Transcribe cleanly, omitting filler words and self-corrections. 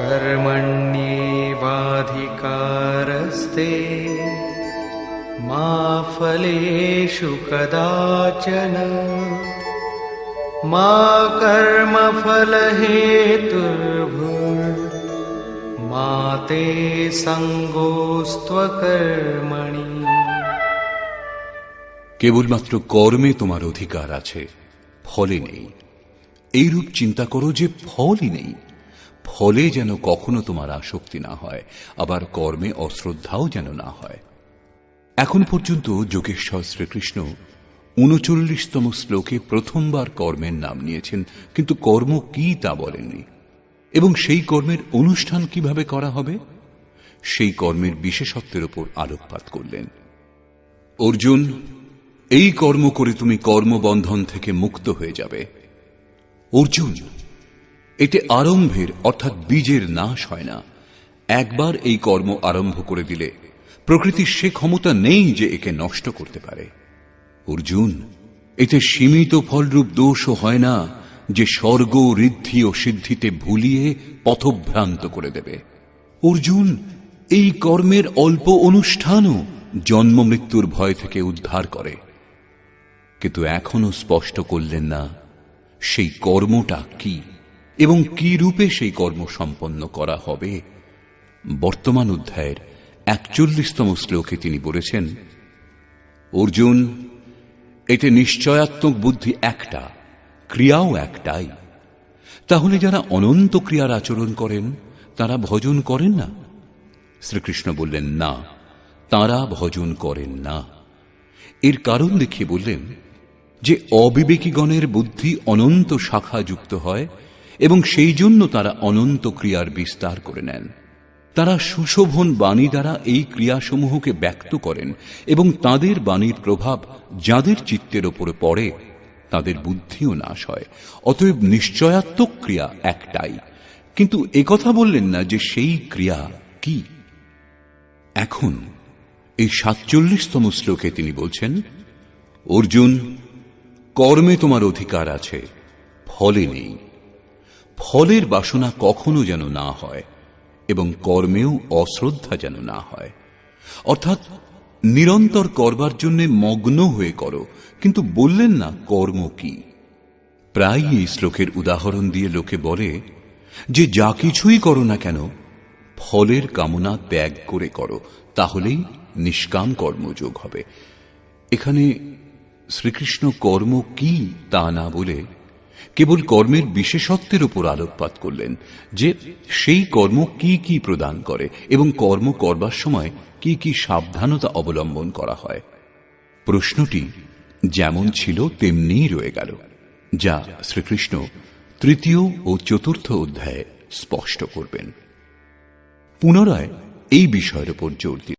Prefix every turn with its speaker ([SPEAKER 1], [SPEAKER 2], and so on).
[SPEAKER 1] कर्मण्येवाधिकारस्ते मा फलेषु कदाचन मा कर्मफलहेतुर्भुर्मा ते सङ्गोऽस्त्वकर्मणि।
[SPEAKER 2] কেবলমাত্র কর্মে তোমার অধিকার আছে, ফলে নেই। এইরূপ চিন্তা করো যে ফলই নেই। ফলে যেন কখনো তোমার আসক্তি না হয়, আবার কর্মে অশ্রদ্ধাও যেন না হয়। এখন পর্যন্ত যোগেশ্বর শ্রীকৃষ্ণ ৩৯তম শ্লোকে প্রথমবার কর্মের নাম নিয়েছেন, কিন্তু কর্ম কি তা বলেননি। এবং সেই কর্মের অনুষ্ঠান কিভাবে করা হবে, সেই কর্মের বিশেষত্বের উপর আলোকপাত করলেন। অর্জুন, এই কর্ম করে তুমি কর্মবন্ধন থেকে মুক্ত হয়ে যাবে। অর্জুন, এতে আরম্ভের অর্থাৎ বীজের নাশ হয় না। একবার এই কর্ম আরম্ভ করে দিলে প্রকৃতির সে ক্ষমতা নেই যে একে নষ্ট করতে পারে। অর্জুন, এতে সীমিত ফলরূপ দোষও হয় না যে স্বর্গ, ঋদ্ধি ও সিদ্ধিতে ভুলিয়ে পথভ্রান্ত করে দেবে। অর্জুন, এই কর্মের অল্প অনুষ্ঠানও জন্ম মৃত্যুর ভয় থেকে উদ্ধার করে। কিন্তু এখনো স্পষ্ট করলেন না সেই কর্মটা কি এবং কি রূপে সেই কর্ম সম্পন্ন করা হবে। বর্তমান অধ্যায়ের ৪১তম শ্লোকে তিনি বলেছেন, অর্জুন, এতে নিশ্চয়াত্মক বুদ্ধি একটা, ক্রিয়াও একটাই। তাহলে যারা অনন্ত ক্রিয়ার আচরণ করেন তারা ভজন করেন না? শ্রীকৃষ্ণ বললেন, না, তারা ভজন করেন না। এর কারণ দেখিয়ে বললেন যে অবিবেকীগণের বুদ্ধি অনন্ত শাখা যুক্ত হয় এবং সেই জন্য তারা অনন্ত ক্রিয়ার বিস্তার করে নেন। তারা সুশোভন বাণী দ্বারা এই ক্রিয়াসমূহকে ব্যক্ত করেন এবং তাদের বাণীর প্রভাব যাদের চিত্তের ওপরে পড়ে তাদের বুদ্ধিও নাশ হয়। অতএব নিশ্চয়াত্মক ক্রিয়া একটাই, কিন্তু একথা বললেন না যে সেই ক্রিয়া কি। এখন এই ৪৭তম শ্লোকে তিনি বলছেন, অর্জুন, কর্মে তোমার অধিকার আছে, ফলে নেই। ফলের বাসনা কখনো যেন না হয় এবং কর্মেও অশ্রদ্ধা যেন না হয়। অর্থাৎ নিরন্তর করবার জন্য মগ্ন হয়ে করো, কিন্তু বললেন না কর্ম কি। প্রায় এই শ্লোকের উদাহরণ দিয়ে লোকে বলে যে যা কিছুই করো না কেন ফলের কামনা ত্যাগ করে করো, তাহলেই নিষ্কাম কর্মযোগ হবে। এখানে শ্রীকৃষ্ণ কর্ম কি তা না বলে কেবল কর্মের বিশেষত্বের উপর আলোকপাত করলেন, যে সেই কর্ম কি কি প্রদান করে এবং কর্ম করবার সময় কি কি সাবধানতা অবলম্বন করা হয়। প্রশ্নটি যেমন ছিল তেমনিই রয়ে গেল, যা শ্রীকৃষ্ণ ৩য় ও ৪র্থ অধ্যায়ে স্পষ্ট করবেন। পুনরায় এই বিষয়ের উপর জোর দিন।